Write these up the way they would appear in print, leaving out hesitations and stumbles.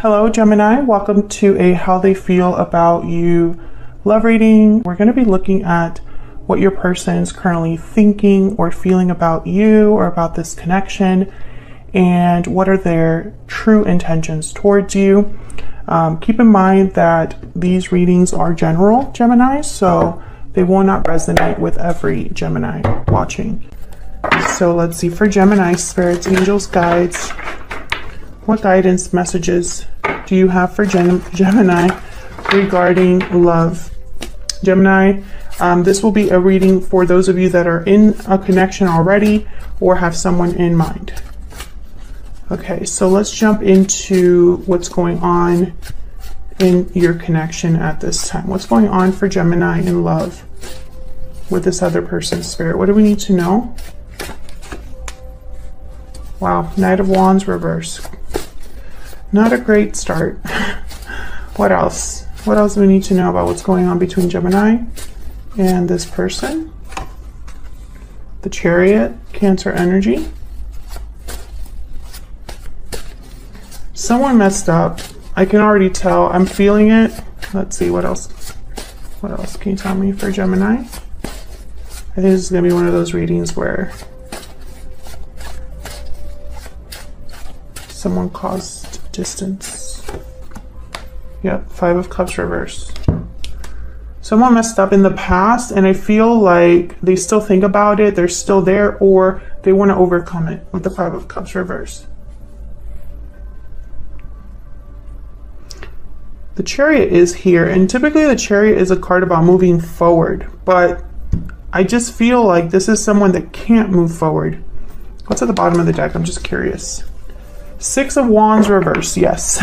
Hello, Gemini. Welcome to a How They Feel About You love reading. We're going to be looking at what your person is currently thinking or feeling about you or about this connection, and what are their true intentions towards you. Keep in mind that these readings are general, Gemini, so they will not resonate with every Gemini watching. So let's see for Gemini, spirits, angels, guides. What guidance messages do you have for Gemini regarding love? Gemini, this will be a reading for those of you that are in a connection already or have someone in mind. Okay, so let's jump into what's going on in your connection at this time. What's going on for Gemini in love with this other person's spirit? What do we need to know? Wow, Knight of Wands reverse. Not a great start. What else? What else do we need to know about what's going on between Gemini and this person? The Chariot, Cancer energy. Someone messed up. I can already tell. I'm feeling it. Let's see, what else? What else can you tell me for Gemini? I think this is going to be one of those readings where someone caused distance. Yep, Five of Cups reverse. Someone messed up in the past, and I feel like they still think about it. They're still there, or they want to overcome it with the Five of Cups reverse. The Chariot is here, and typically the Chariot is a card about moving forward, but I just feel like this is someone that can't move forward. What's at the bottom of the deck? I'm just curious. Six of Wands reverse, yes.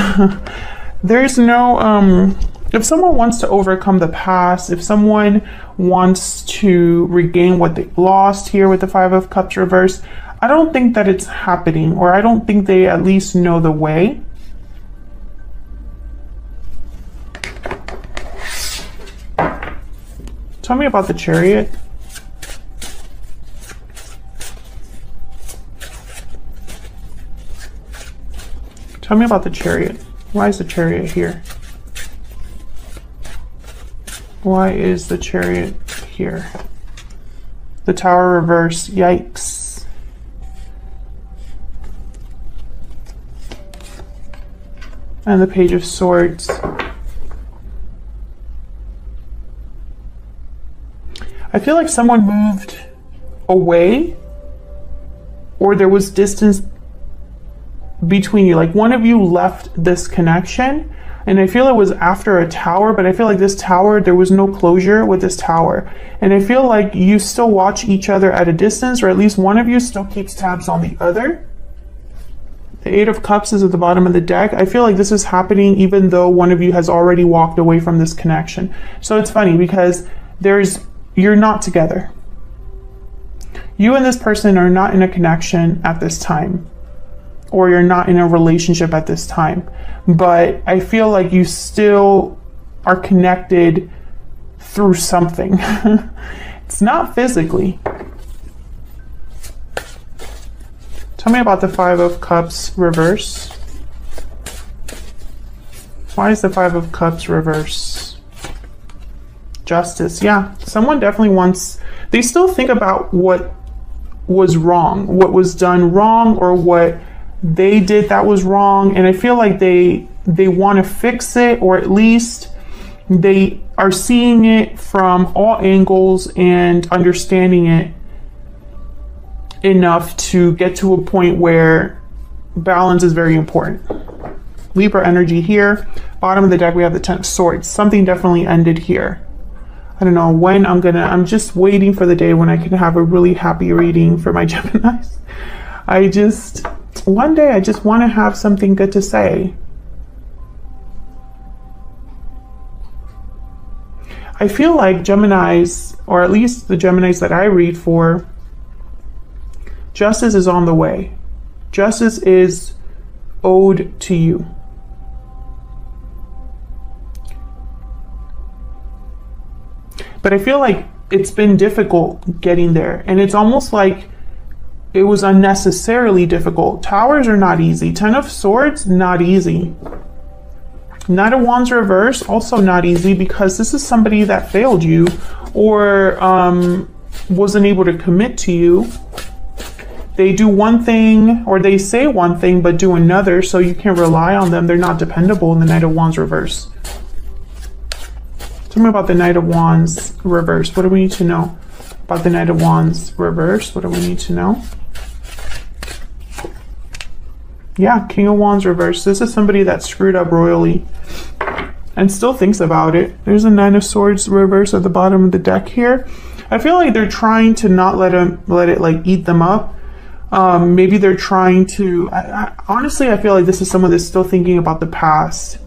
There's no, if someone wants to overcome the past, if someone wants to regain what they lost here with the Five of Cups reverse, I don't think that it's happening, or I don't think they at least know the way. Tell me about the Chariot. Tell me about the Chariot. Why is the Chariot here? Why is the Chariot here? The Tower reverse. Yikes. And the Page of Swords. I feel like someone moved away, or there was distance between you. Like one of you left this connection, and I feel it was after a tower, but I feel like this tower, there was no closure with this tower. And I feel like you still watch each other at a distance, or at least one of you still keeps tabs on the other. The Eight of Cups is at the bottom of the deck. I feel like this is happening even though one of you has already walked away from this connection. So it's funny because you're not together. You and this person are not in a connection at this time, or you're not in a relationship at this time, but I feel like you still are connected through something. It's not physically. Tell me about the Five of Cups reverse. Why is the Five of Cups reverse? Justice. Yeah, someone definitely wants, they still think about what was wrong, what was done wrong, or what they did that was wrong, and I feel like they want to fix it, or at least they are seeing it from all angles and understanding it enough to get to a point where balance is very important. Libra energy here. Bottom of the deck we have the Ten of Swords. Something definitely ended here. I don't know when I'm just waiting for the day when I can have a really happy reading for my Geminis. One day I just want to have something good to say. I feel like Geminis, or at least the Geminis that I read for, justice is on the way. Justice is owed to you. But I feel like it's been difficult getting there, and it's almost like it was unnecessarily difficult. Towers are not easy. Ten of Swords, not easy. Knight of Wands reverse, also not easy, because this is somebody that failed you or wasn't able to commit to you. They do one thing, or they say one thing but do another, so you can't rely on them. They're not dependable in the Knight of Wands reverse. Tell me about the Knight of Wands reverse. What do we need to know about the Knight of Wands reverse? What do we need to know? Yeah, King of Wands reverse. This is somebody that screwed up royally and still thinks about it. There's a Nine of Swords reverse at the bottom of the deck here. I feel like they're trying to not let it like eat them up. Maybe they're trying to, honestly, I feel like this is someone that's still thinking about the past.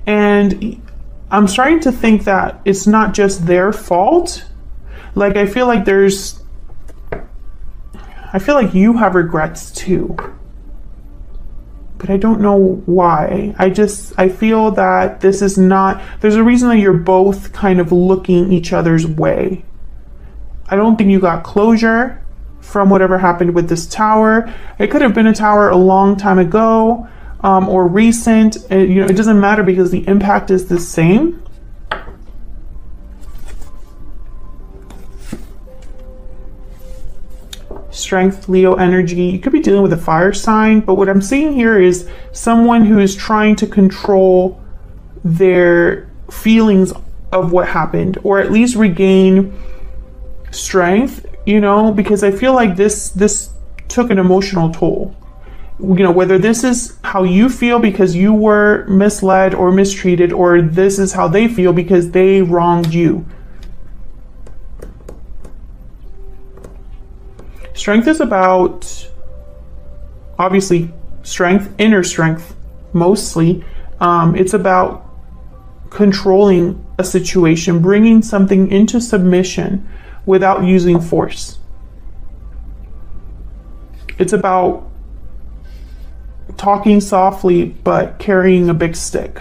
And I'm starting to think that it's not just their fault. Like, I feel like you have regrets too. But I don't know why. I feel that this is not, there's a reason that you're both kind of looking each other's way. I don't think you got closure from whatever happened with this tower. It could have been a tower a long time ago, or recent. It doesn't matter because the impact is the same. Strength, Leo energy. You could be dealing with a fire sign, but what I'm seeing here is someone who is trying to control their feelings of what happened, or at least regain strength, because I feel like this took an emotional toll. Whether this is how you feel because you were misled or mistreated, or this is how they feel because they wronged you. Strength is about, obviously, strength, inner strength, mostly. It's about controlling a situation, bringing something into submission without using force. It's about talking softly, but carrying a big stick.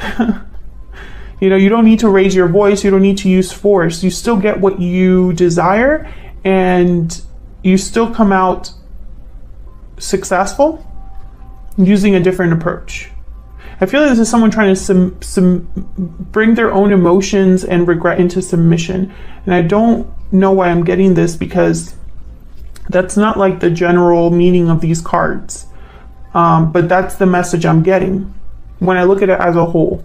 You don't need to raise your voice. You don't need to use force. You still get what you desire, and you still come out successful using a different approach. I feel like this is someone trying to bring their own emotions and regret into submission. And I don't know why I'm getting this, because that's not like the general meaning of these cards. But that's the message I'm getting when I look at it as a whole.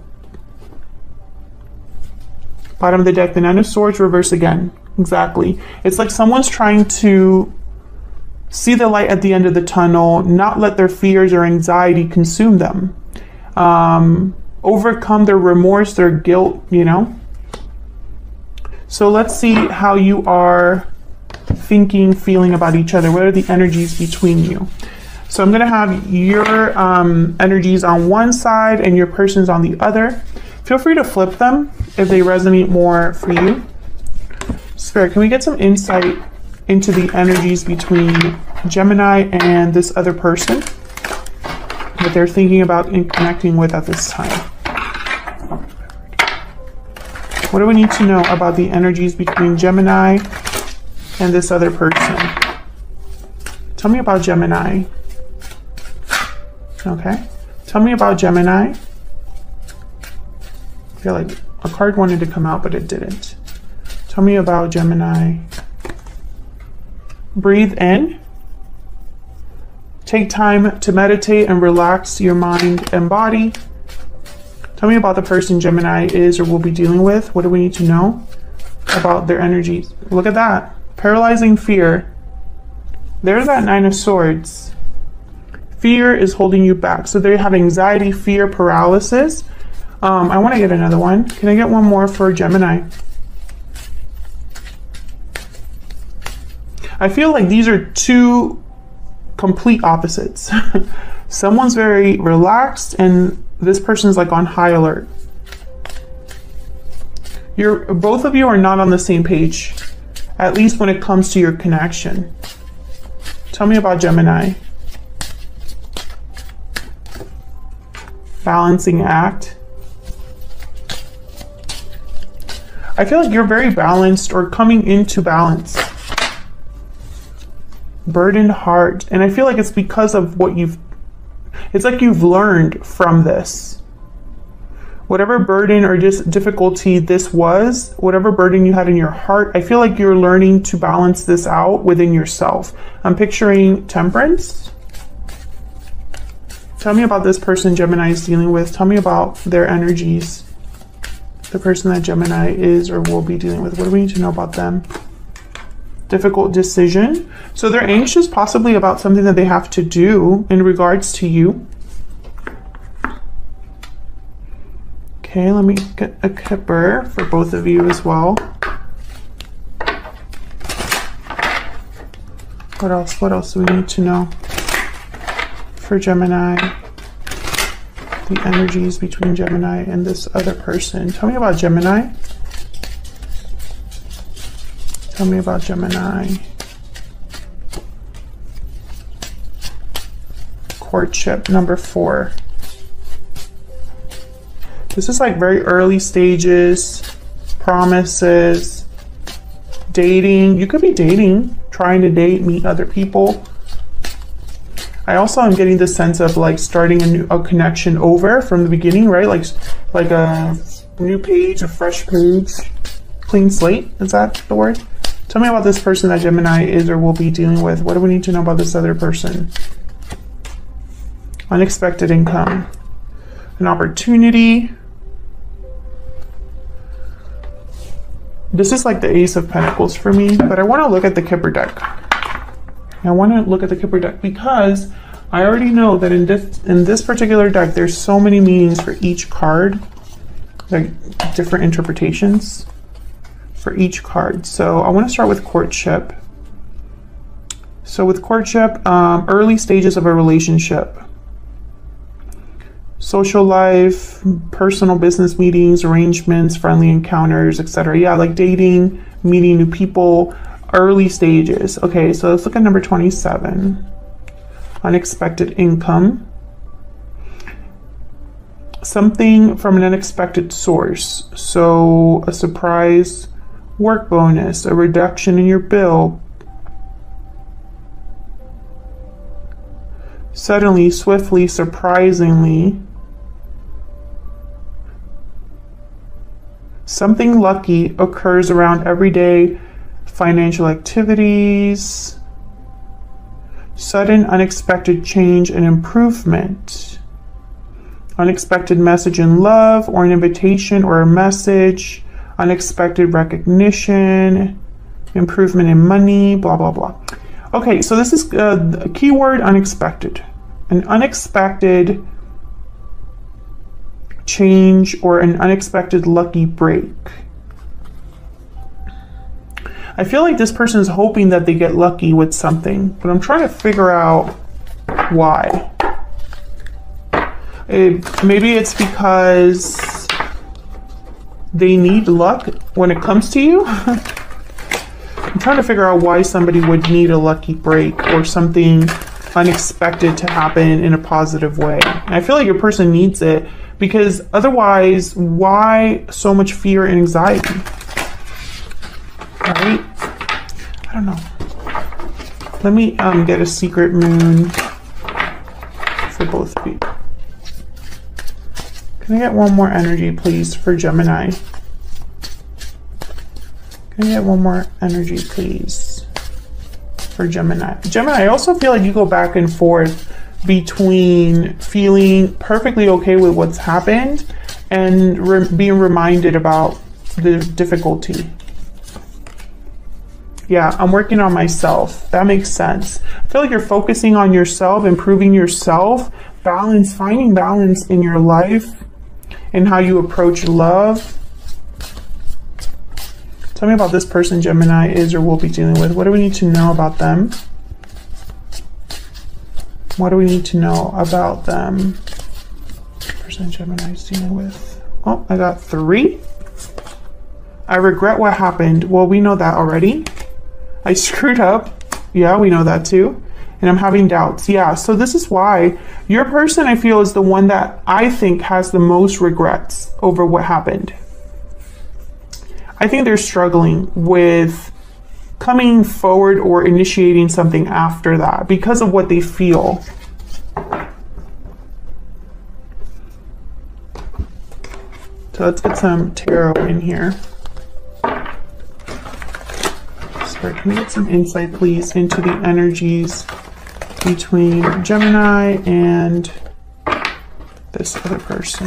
Bottom of the deck, the Nine of Swords reverse again. Exactly. It's like someone's trying to see the light at the end of the tunnel, not let their fears or anxiety consume them. Overcome their remorse, their guilt, So let's see how you are thinking, feeling about each other. What are the energies between you? So I'm going to have your energies on one side and your person's on the other. Feel free to flip them if they resonate more for you. Spirit, can we get some insight into the energies between Gemini and this other person that they're thinking about and connecting with at this time? What do we need to know about the energies between Gemini and this other person? Tell me about Gemini. Okay. Tell me about Gemini. I feel like a card wanted to come out, but it didn't. Tell me about Gemini. Breathe in. Take time to meditate and relax your mind and body. Tell me about the person Gemini is or will be dealing with. What do we need to know about their energies? Look at that. Paralyzing fear. There's that Nine of Swords. Fear is holding you back. So they have anxiety, fear, paralysis. I want to get another one. Can I get one more for Gemini? I feel like these are two complete opposites. Someone's very relaxed and this person's like on high alert. Both of you are not on the same page, at least when it comes to your connection. Tell me about Gemini. Balancing act. I feel like you're very balanced or coming into balance. Burdened heart. And I feel like it's because of what it's like you've learned from this. Whatever burden or just difficulty this was, whatever burden you had in your heart, I feel like you're learning to balance this out within yourself. I'm picturing Temperance. Tell me about this person Gemini is dealing with. Tell me about their energies. The person that Gemini is or will be dealing with. What do we need to know about them? Difficult decision. So they're anxious possibly about something that they have to do in regards to you. Okay, let me get a Kipper for both of you as well. What else? What else do we need to know for Gemini? The energies between Gemini and this other person. Tell me about Gemini. Tell me about Gemini. Courtship, number 4. This is like very early stages, promises, dating. You could be dating, trying to date, meet other people. I also am getting the sense of like starting a connection over from the beginning, right? Like a new page, a fresh page, clean slate. Is that the word? Tell me about this person that Gemini is or will be dealing with. What do we need to know about this other person? Unexpected income, an opportunity. This is like the Ace of Pentacles for me, but I want to look at the Kipper deck. I want to look at the Kipper deck because I already know that in this particular deck, there's so many meanings for each card, like different interpretations for each card. So I want to start with courtship. So with courtship, early stages of a relationship. Social life, personal business meetings, arrangements, friendly encounters, etc. Yeah, like dating, meeting new people, early stages. Okay, so let's look at number 27. Unexpected income. Something from an unexpected source. So a surprise work bonus, a reduction in your bill. Suddenly, swiftly, surprisingly. Something lucky occurs around everyday financial activities. Sudden unexpected change and improvement. Unexpected message in love or an invitation or a message. Unexpected recognition. Improvement in money, blah, blah, blah. Okay, so this is the keyword unexpected. An unexpected change or an unexpected lucky break. I feel like this person is hoping that they get lucky with something, but I'm trying to figure out why. Maybe it's because they need luck when it comes to you. I'm trying to figure out why somebody would need a lucky break or something unexpected to happen in a positive way. And I feel like your person needs it because otherwise, why so much fear and anxiety? Right? I don't know. Let me get a secret moon for both of you. Can I get one more energy, please, for Gemini? Can I get one more energy, please, for Gemini? Gemini, I also feel like you go back and forth between feeling perfectly okay with what's happened and being reminded about the difficulty. Yeah, I'm working on myself. That makes sense. I feel like you're focusing on yourself, improving yourself, balance, finding balance in your life and how you approach love. Tell me about this person Gemini is or will be dealing with. What do we need to know about them? What do we need to know about them? Person Gemini is dealing with. Oh, I got 3. I regret what happened. Well, we know that already. I screwed up. Yeah, we know that too. And I'm having doubts. Yeah, so this is why your person, I feel, is the one that I think has the most regrets over what happened. I think they're struggling with coming forward or initiating something after that because of what they feel. So let's get some tarot in here. Sorry, can we get some insight, please, into the energies between Gemini and this other person?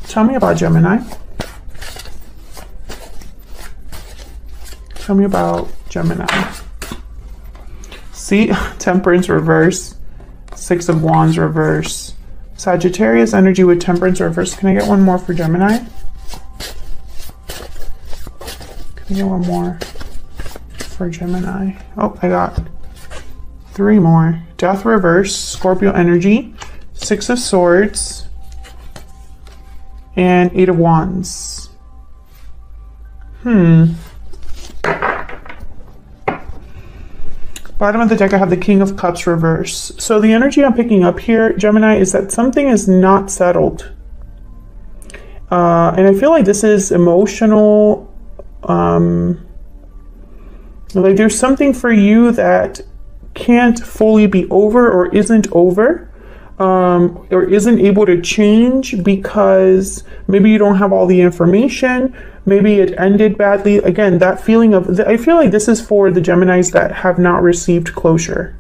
Tell me about Gemini. Tell me about Gemini. See, Temperance reverse, Six of Wands reverse, Sagittarius energy with Temperance reverse. Can I get one more for Gemini? Can I get one more for Gemini? Oh, I got 3 more. Death reverse, Scorpio energy, Six of Swords, and 8 of Wands. Bottom of the deck, I have the King of Cups reverse. So the energy I'm picking up here, Gemini, is that something is not settled. And I feel like this is emotional. Like there's something for you that can't fully be over or isn't over. Or isn't able to change because maybe you don't have all the information, maybe it ended badly. Again, that feeling of, I feel like this is for the Geminis that have not received closure.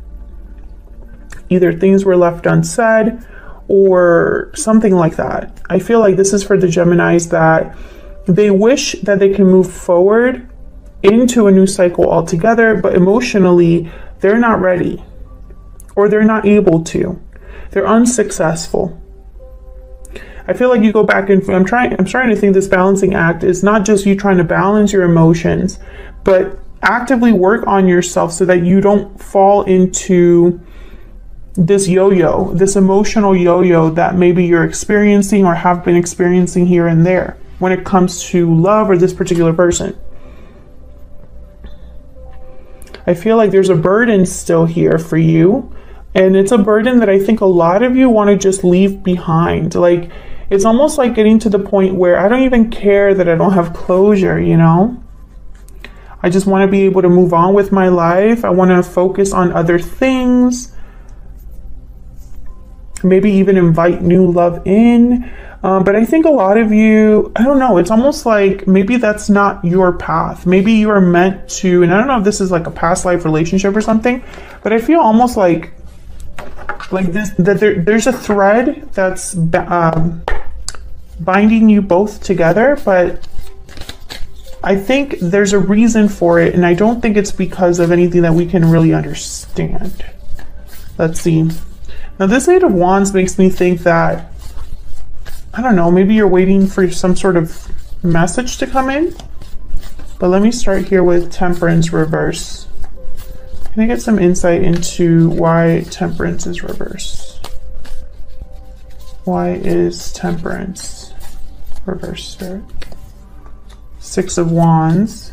Either things were left unsaid or something like that. I feel like this is for the Geminis that they wish that they can move forward into a new cycle altogether, but emotionally they're not ready or they're not able to. They're unsuccessful. I feel like you go back and I'm starting to think this balancing act is not just you trying to balance your emotions, but actively work on yourself so that you don't fall into this yo-yo, this emotional yo-yo that maybe you're experiencing or have been experiencing here and there when it comes to love or this particular person. I feel like there's a burden still here for you. And it's a burden that I think a lot of you want to just leave behind. Like, it's almost like getting to the point where I don't even care that I don't have closure, you know? I just want to be able to move on with my life. I want to focus on other things. Maybe even invite new love in. But I think a lot of you, I don't know, it's almost like maybe that's not your path. Maybe you are meant to, and I don't know if this is like a past life relationship or something, but I feel almost like this, that there's a thread that's binding you both together, but I think there's a reason for it, and I don't think it's because of anything that we can really understand. Let's see. Now this Eight of Wands makes me think that, I don't know, maybe you're waiting for some sort of message to come in, but let me start here with Temperance reverse. Can I get some insight into why Temperance is reverse? Why is Temperance reverse, Spirit? Six of Wands.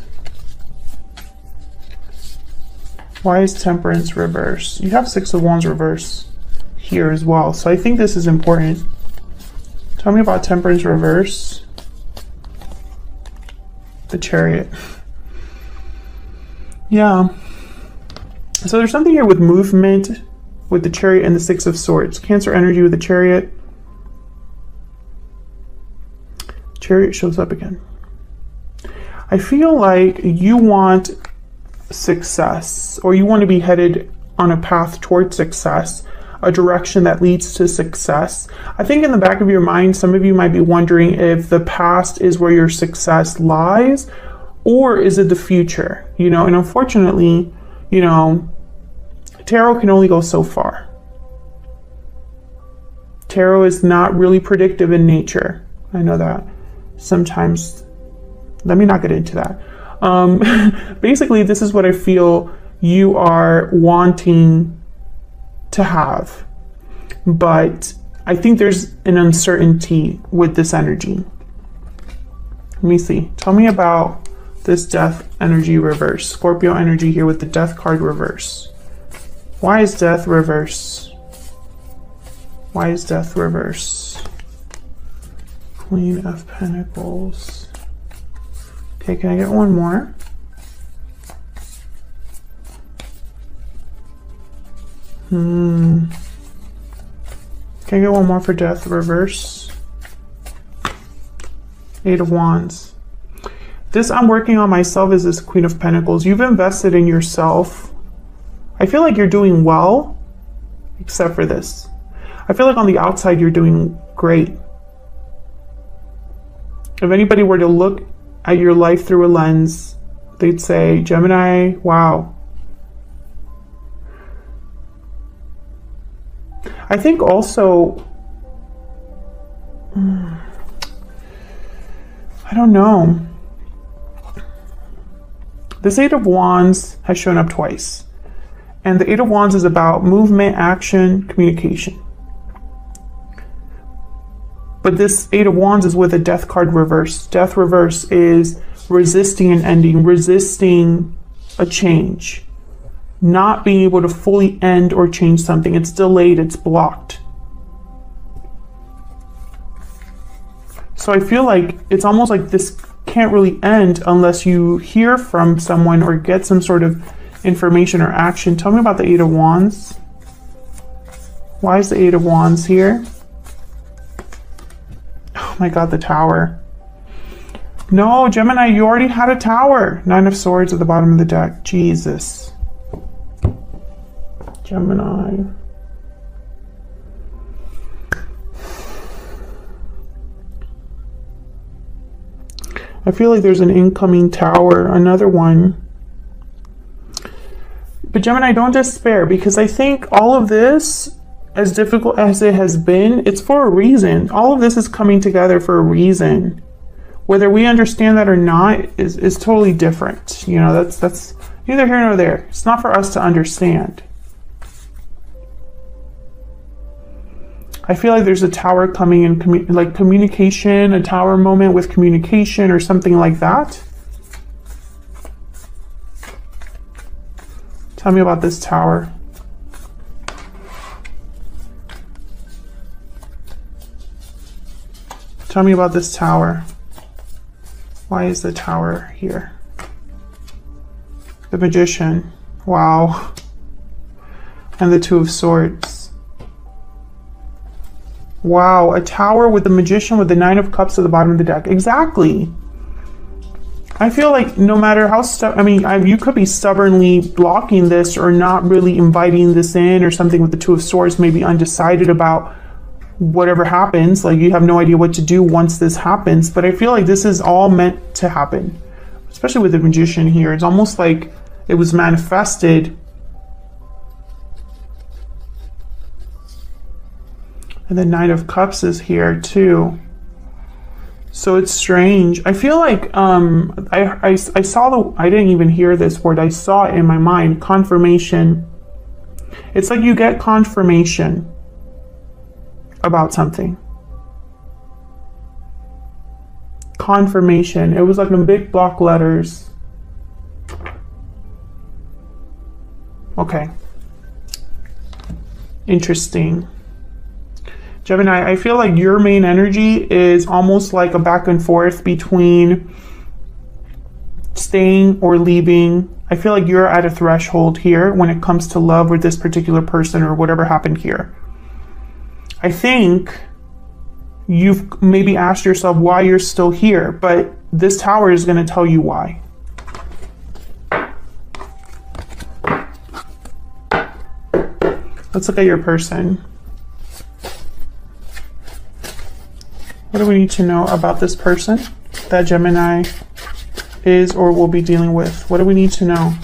Why is Temperance reverse? You have Six of Wands reverse here as well, so I think this is important. Tell me about Temperance reverse. The Chariot. Yeah. So there's something here with movement with the Chariot and the Six of Swords. Cancer energy with the Chariot. Chariot shows up again. I feel like you want success, or you want to be headed on a path towards success, a direction that leads to success. I think in the back of your mind, some of you might be wondering if the past is where your success lies, or is it the future? You know, and unfortunately, you know, tarot can only go so far. Tarot is not really predictive in nature. I know that. Sometimes, let me not get into that. Basically, this is what I feel you are wanting to have. But I think there's an uncertainty with this energy. Let me see. Tell me about this Death energy reverse. Scorpio energy here with the Death card reverse. Why is Death reverse? Why is Death reverse? Queen of Pentacles. Okay, can I get one more? Can I get one more for death reverse? Eight of Wands. This I'm working on myself is this Queen of Pentacles. You've invested in yourself. I feel like you're doing well, except for this. I feel like on the outside you're doing great. If anybody were to look at your life through a lens, they'd say, Gemini, wow. I think also, I don't know. This Eight of Wands has shown up twice. And the Eight of Wands is about movement, action, communication. But this Eight of Wands is with a Death card reverse. Death reverse is resisting an ending, resisting a change. Not being able to fully end or change something. It's delayed, it's blocked. So I feel like it's almost like this can't really end unless you hear from someone or get some sort of information or action. Tell me about the Eight of Wands. Why is the Eight of Wands here? Oh my God, the Tower. No, Gemini, you already had a Tower. Nine of Swords at the bottom of the deck. Jesus. Gemini. I feel like there's an incoming Tower, another one. But Gemini, don't despair, because I think all of this, as difficult as it has been, it's for a reason. All of this is coming together for a reason. Whether we understand that or not is totally different. You know, that's neither here nor there. It's not for us to understand. I feel like there's a Tower coming in, like communication, a Tower moment with communication or something like that. Tell me about this Tower. Tell me about this Tower. Why is the Tower here? The Magician. Wow. And the Two of Swords. Wow, a Tower with the Magician with the Nine of Cups at the bottom of the deck. Exactly. I feel like no matter how you could be stubbornly blocking this or not really inviting this in or something with the Two of Swords, maybe undecided about whatever happens. Like you have no idea what to do once this happens. But I feel like this is all meant to happen, especially with the Magician here. It's almost like it was manifested. And the Nine of Cups is here too. So it's strange. I feel like I saw I didn't even hear this word. I saw it in my mind. Confirmation. It's like you get confirmation about something. Confirmation. It was like in big block letters. Okay. Interesting. Gemini, I feel like your main energy is almost like a back and forth between staying or leaving. I feel like you're at a threshold here when it comes to love with this particular person or whatever happened here. I think you've maybe asked yourself why you're still here, but this Tower is going to tell you why. Let's look at your person. What do we need to know about this person that Gemini is or will be dealing with? What do we need to know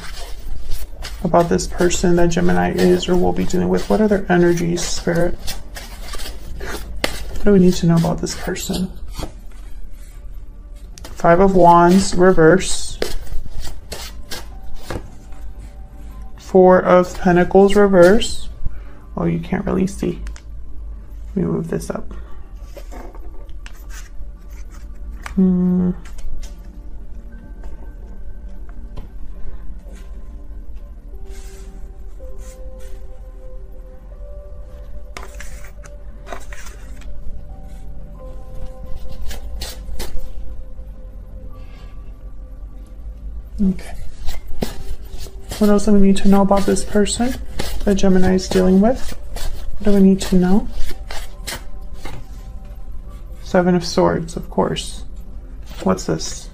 about this person that Gemini is or will be dealing with? What are their energies, Spirit? What do we need to know about this person? Five of Wands, reverse. Four of Pentacles, reverse. Oh, you can't really see. Let me move this up. Okay. What else do we need to know about this person that Gemini is dealing with? What do we need to know? Seven of Swords, of course. What's this?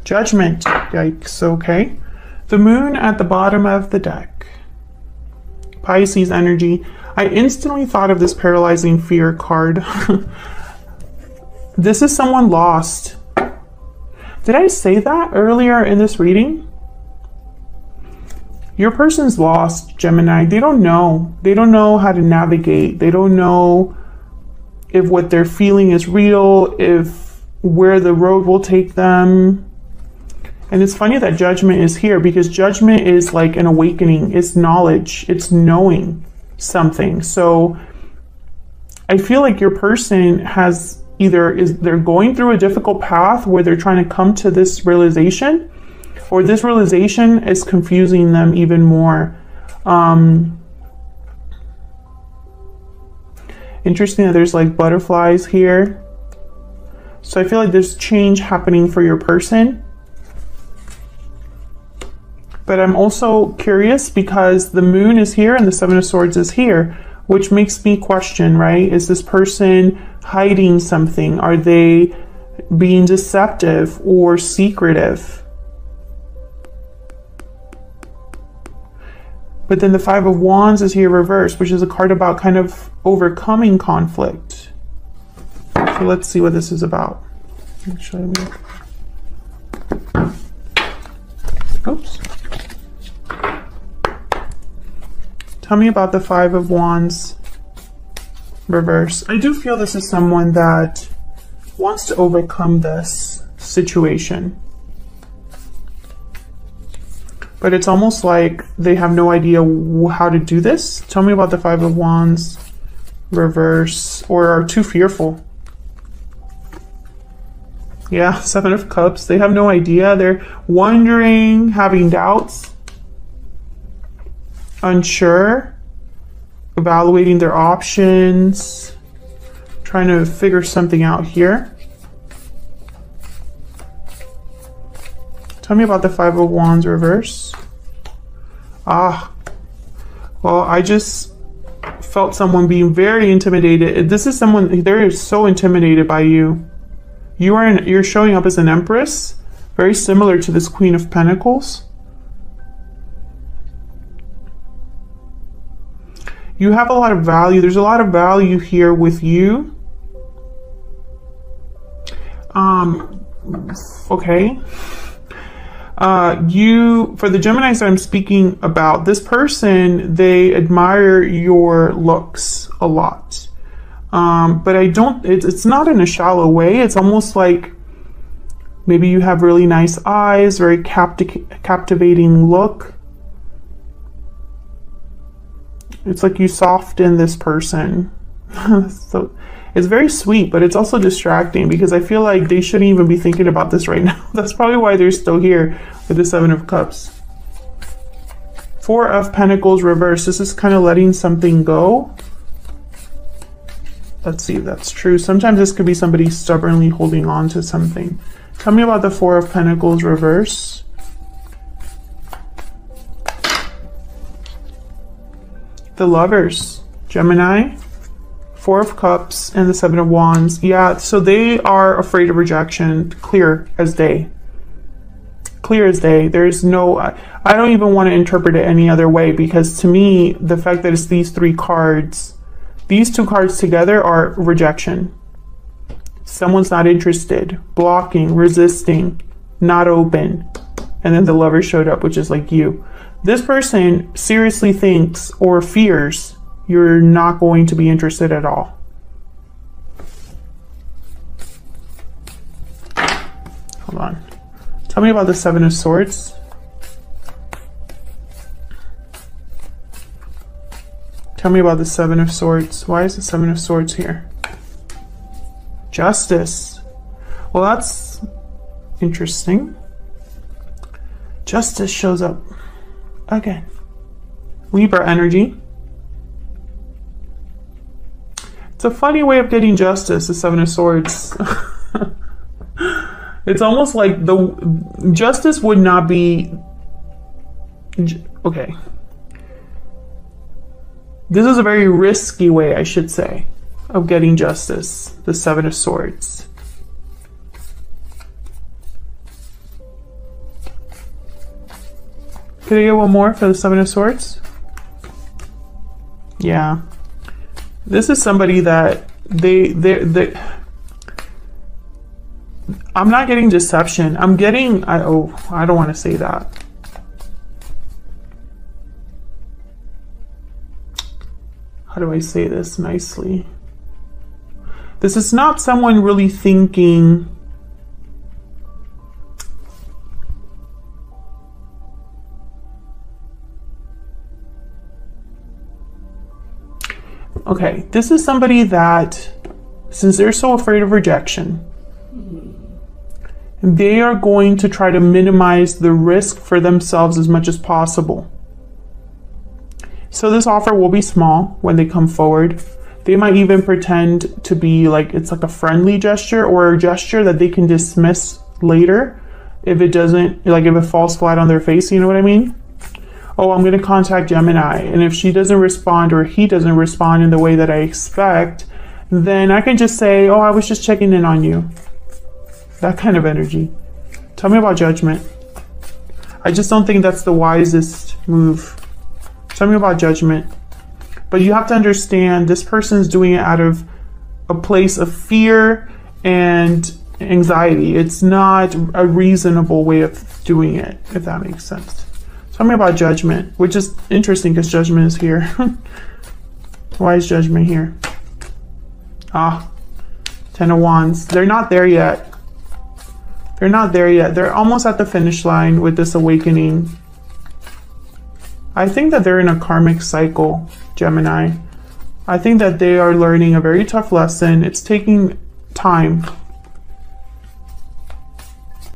Judgment. Yikes. Okay. The Moon at the bottom of the deck. Pisces energy. I instantly thought of this paralyzing fear card. This is someone lost. Did I say that earlier in this reading? Your person's lost, Gemini. They don't know. They don't know how to navigate. They don't know if what they're feeling is real, if where the road will take them. And it's funny that Judgment is here, because Judgment is like an awakening. It's knowledge. It's knowing something. So I feel like your person has they're going through a difficult path where they're trying to come to this realization, or this realization is confusing them even more. Interesting that there's like butterflies here. So I feel like there's change happening for your person. But I'm also curious because the Moon is here and the Seven of Swords is here, which makes me question, right? Is this person hiding something? Are they being deceptive or secretive? But then the Five of Wands is here reversed, which is a card about kind of overcoming conflict. So let's see what this is about. Oops. Tell me about the Five of Wands reverse. I do feel this is someone that wants to overcome this situation. But it's almost like they have no idea how to do this. Tell me about the Five of Wands reverse, or are too fearful. Yeah, Seven of Cups. They have no idea. They're wondering, having doubts, unsure, evaluating their options, trying to figure something out here. Tell me about the Five of Wands reverse. Well, I just felt someone being very intimidated. This is someone, they're so intimidated by you. You're showing up as an Empress, very similar to this Queen of Pentacles. You have a lot of value. There's a lot of value here with you. Okay. For the Geminis that I'm speaking about, this person, they admire your looks a lot. But it's not in a shallow way. It's almost like maybe you have really nice eyes, very captivating look. It's like you soften this person. So it's very sweet, but it's also distracting because I feel like they shouldn't even be thinking about this right now. That's probably why they're still here with the Seven of Cups. Four of Pentacles reverse. This is kind of letting something go. Let's see if that's true. Sometimes this could be somebody stubbornly holding on to something. Tell me about the Four of Pentacles reverse. The Lovers, Gemini, Four of Cups, and the Seven of Wands. Yeah, so they are afraid of rejection, clear as day. Clear as day. There's no, I don't even want to interpret it any other way, because to me, the fact that it's these three cards, these two cards together are rejection. Someone's not interested, blocking, resisting, not open. And then the Lover showed up, which is like you. This person seriously thinks or fears you're not going to be interested at all. Hold on. Tell me about the Seven of Swords. Tell me about the Seven of Swords. Why is the Seven of Swords here? Justice. Well, that's interesting. Justice shows up again. Libra energy. It's a funny way of getting justice, the Seven of Swords. It's almost like the justice would not be... Okay. This is a very risky way, I should say. of getting justice, the Seven of Swords. Could I get one more for the Seven of Swords? Yeah. This is somebody that they I'm not getting deception. I'm getting, I don't want to say that. How do I say this nicely? This is not someone really thinking okay, this is somebody that, since they're so afraid of rejection, they are going to try to minimize the risk for themselves as much as possible. So this offer will be small when they come forward. They might even pretend to be like, it's like a friendly gesture or a gesture that they can dismiss later if it doesn't, like if it falls flat on their face, you know what I mean? Oh, I'm going to contact Gemini, and if she doesn't respond or he doesn't respond in the way that I expect, then I can just say, oh, I was just checking in on you. That kind of energy. Tell me about Judgment. I just don't think that's the wisest move. Tell me about Judgment. But you have to understand, this person's doing it out of a place of fear and anxiety. It's not a reasonable way of doing it, if that makes sense. Tell me about Judgment, which is interesting because Judgment is here. Why is Judgment here? Ah, Ten of Wands. They're not there yet. They're not there yet. They're almost at the finish line with this awakening. I think that they're in a karmic cycle, Gemini. I think that they are learning a very tough lesson. It's taking time